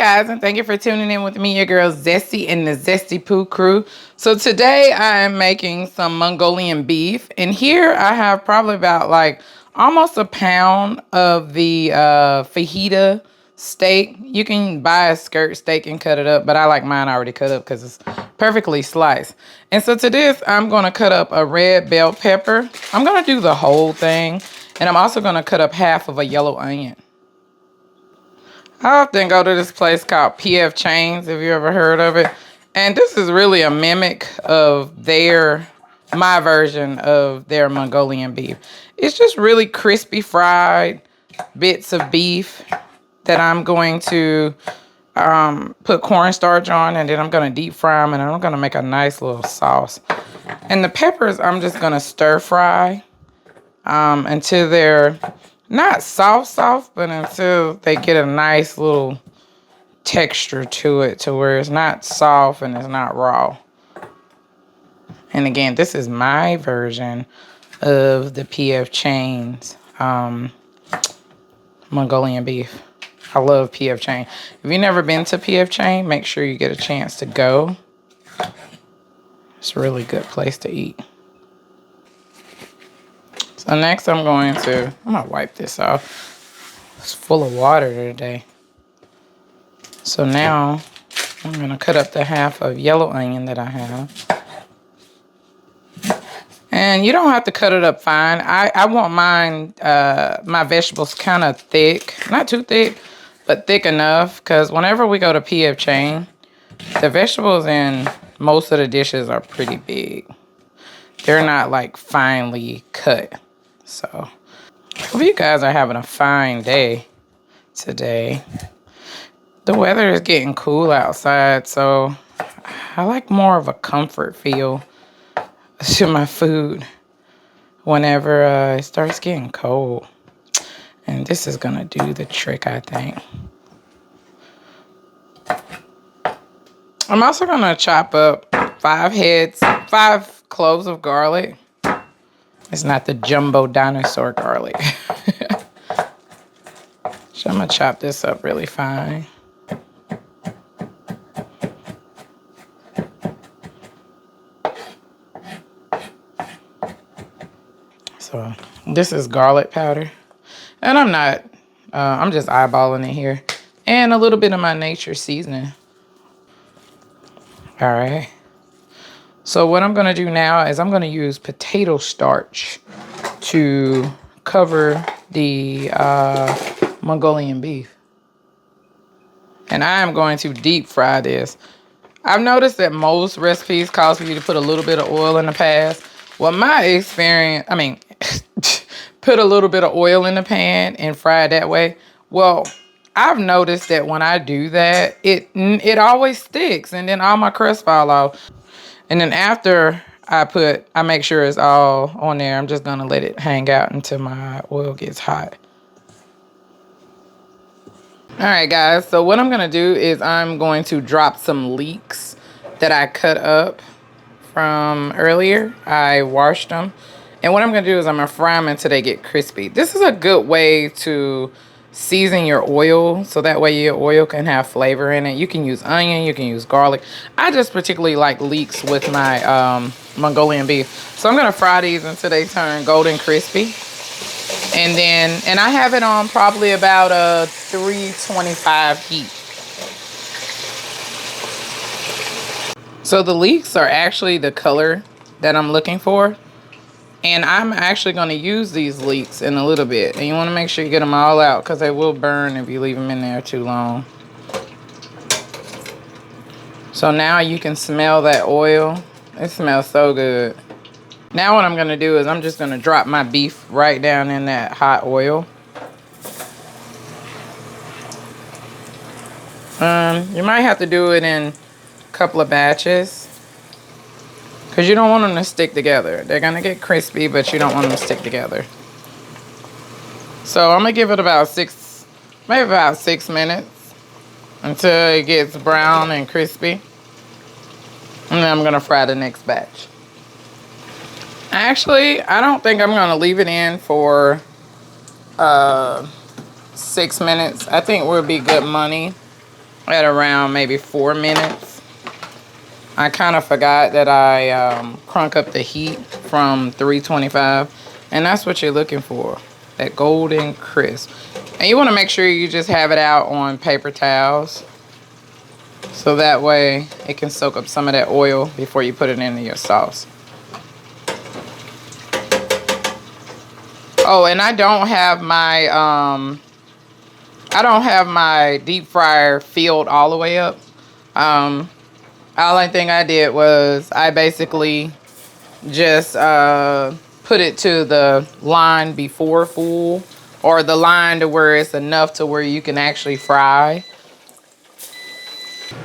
guys, and thank you for tuning in with me, your girl Zesty and the Zesty Pooh Crew. So today I am making some Mongolian beef, and here I have probably about like almost a pound of the fajita steak. You can buy a skirt steak and cut it up, but I like mine already cut up because it's perfectly sliced. And so to this, I'm going to cut up a red bell pepper. I'm going to do the whole thing, and I'm also going to cut up half of a yellow onion. I often go to this place called PF Chains, if you ever heard of it. And this is really a mimic of my version of their Mongolian beef. It's just really crispy fried bits of beef that I'm going to put cornstarch on, and then I'm going to deep fry them, and I'm going to make a nice little sauce. And the peppers, I'm just going to stir fry until they're not soft, but until they get a nice little texture to it, to where it's not soft and it's not raw. And again, this is my version of the PF Chains Mongolian beef. I love PF Chain. If you've never been to PF Chain, make sure you get a chance to go. It's a really good place to eat. So next I'm gonna wipe this off. It's full of water today. So now I'm gonna cut up the half of yellow onion that I have. And you don't have to cut it up fine. I want mine, my vegetables kind of thick. Not too thick, but thick enough. Because whenever we go to PF Chain, the vegetables in most of the dishes are pretty big. They're not like finely cut. So, hope you guys are having a fine day today. The weather is getting cool outside, so I like more of a comfort feel to my food whenever it starts getting cold. And this is gonna do the trick, I think. I'm also gonna chop up 5 cloves of garlic. It's not the jumbo dinosaur garlic. So I'm gonna chop this up really fine. So this is garlic powder. And I'm just eyeballing it here. And a little bit of my nature seasoning. All right. So what I'm going to do now is I'm going to use potato starch to cover the Mongolian beef. And I am going to deep fry this. I've noticed that most recipes cause for you to put a little bit of oil in the past. Well, my experience, put a little bit of oil in the pan and fry it that way. Well, I've noticed that when I do that, it always sticks, and then all my crust fall off. And then after I make sure it's all on there, I'm just going to let it hang out until my oil gets hot. All right, guys. So what I'm going to do is I'm going to drop some leeks that I cut up from earlier. I washed them. And what I'm going to do is I'm going to fry them until they get crispy. This is a good way to season your oil, so that way your oil can have flavor in it. You can use onion, you can use garlic. I just particularly like leeks with my Mongolian beef. So I'm going to fry these until they turn golden crispy. And I have it on probably about a 325 heat. So the leeks are actually the color that I'm looking for. And I'm actually going to use these leeks in a little bit. And you want to make sure you get them all out, because they will burn if you leave them in there too long. So now you can smell that oil. It smells so good. Now what I'm going to do is I'm just going to drop my beef right down in that hot oil. You might have to do it in a couple of batches, because you don't want them to stick together. They're going to get crispy, but you don't want them to stick together. So I'm going to give it about 6 minutes until it gets brown and crispy. And then I'm going to fry the next batch. Actually, I don't think I'm going to leave it in for 6 minutes. I think we'll be good money at around maybe 4 minutes. I kind of forgot that I crunk up the heat from 325, and that's what you're looking for, that golden crisp. And you want to make sure you just have it out on paper towels, so that way it can soak up some of that oil before you put it into your sauce. Oh, and I don't have my deep fryer filled all the way up. Only thing I did was I basically just put it to the line before full, or the line to where it's enough to where you can actually fry.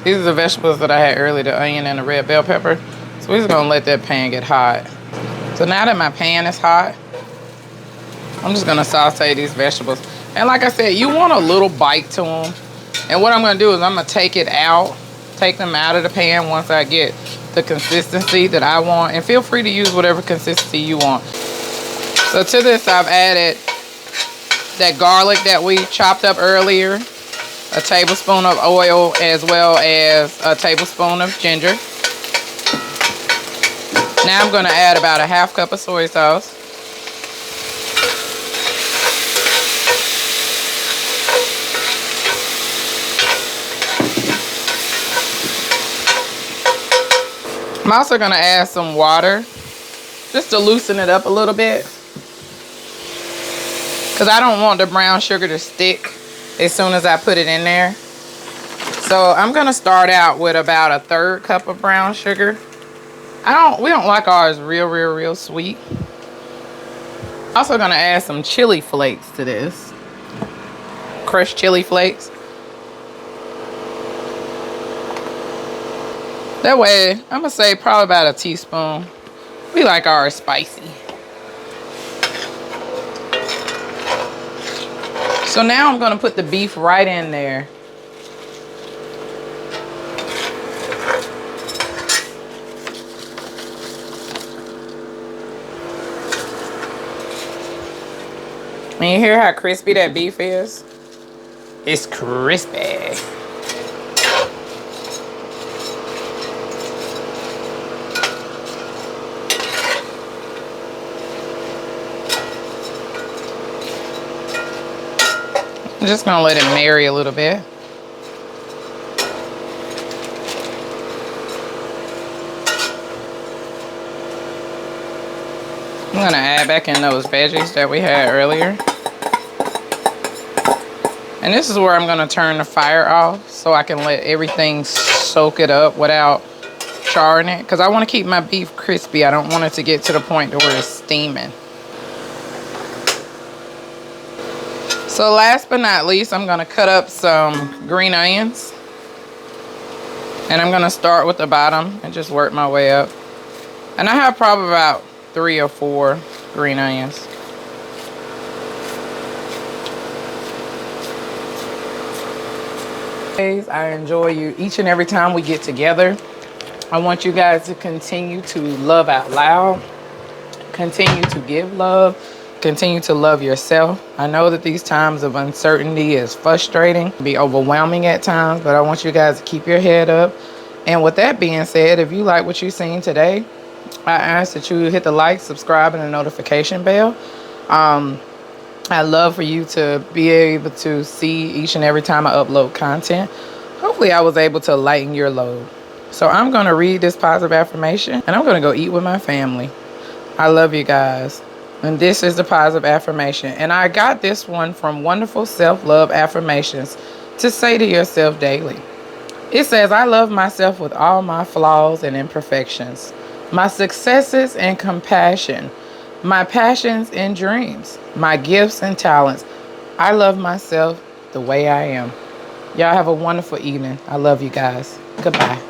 These are the vegetables that I had earlier, the onion and the red bell pepper. So we're just gonna let that pan get hot. So now that my pan is hot, I'm just gonna saute these vegetables. And like I said, you want a little bite to them. And what I'm gonna do is I'm gonna take them out of the pan once I get the consistency that I want. And feel free to use whatever consistency you want. So to this, I've added that garlic that we chopped up earlier, a tablespoon of oil, as well as a tablespoon of ginger. Now I'm gonna add about a half cup of soy sauce. I'm also gonna add some water just to loosen it up a little bit, because I don't want the brown sugar to stick as soon as I put it in there. So I'm gonna start out with about a 1/3 cup of brown sugar. We don't like ours real sweet. Also gonna add some chili flakes to this. Crushed chili flakes. That way, I'm gonna say probably about a teaspoon. We like ours spicy. So now I'm gonna put the beef right in there. And you hear how crispy that beef is? It's crispy. I'm just gonna let it marry a little bit. I'm gonna add back in those veggies that we had earlier. And this is where I'm gonna turn the fire off so I can let everything soak it up without charring it. Because I wanna keep my beef crispy. I don't want it to get to the point to where it's steaming. So last but not least, I'm gonna cut up some green onions. And I'm gonna start with the bottom and just work my way up. And I have probably about 3 or 4 green onions. I enjoy you each and every time we get together. I want you guys to continue to love out loud. Continue to give love. Continue to love yourself. I know that these times of uncertainty is frustrating, be overwhelming at times, but I want you guys to keep your head up. And with that being said, if you like what you've seen today, I ask that you hit the like, subscribe, and the notification bell. I love for you to be able to see each and every time I upload content. Hopefully I was able to lighten your load. So I'm going to read this positive affirmation and I'm going to go eat with my family. I love you guys. And this is the positive affirmation. And I got this one from Wonderful Self-Love Affirmations to say to yourself daily. It says, I love myself with all my flaws and imperfections, my successes and compassion, my passions and dreams, my gifts and talents. I love myself the way I am. Y'all have a wonderful evening. I love you guys. Goodbye.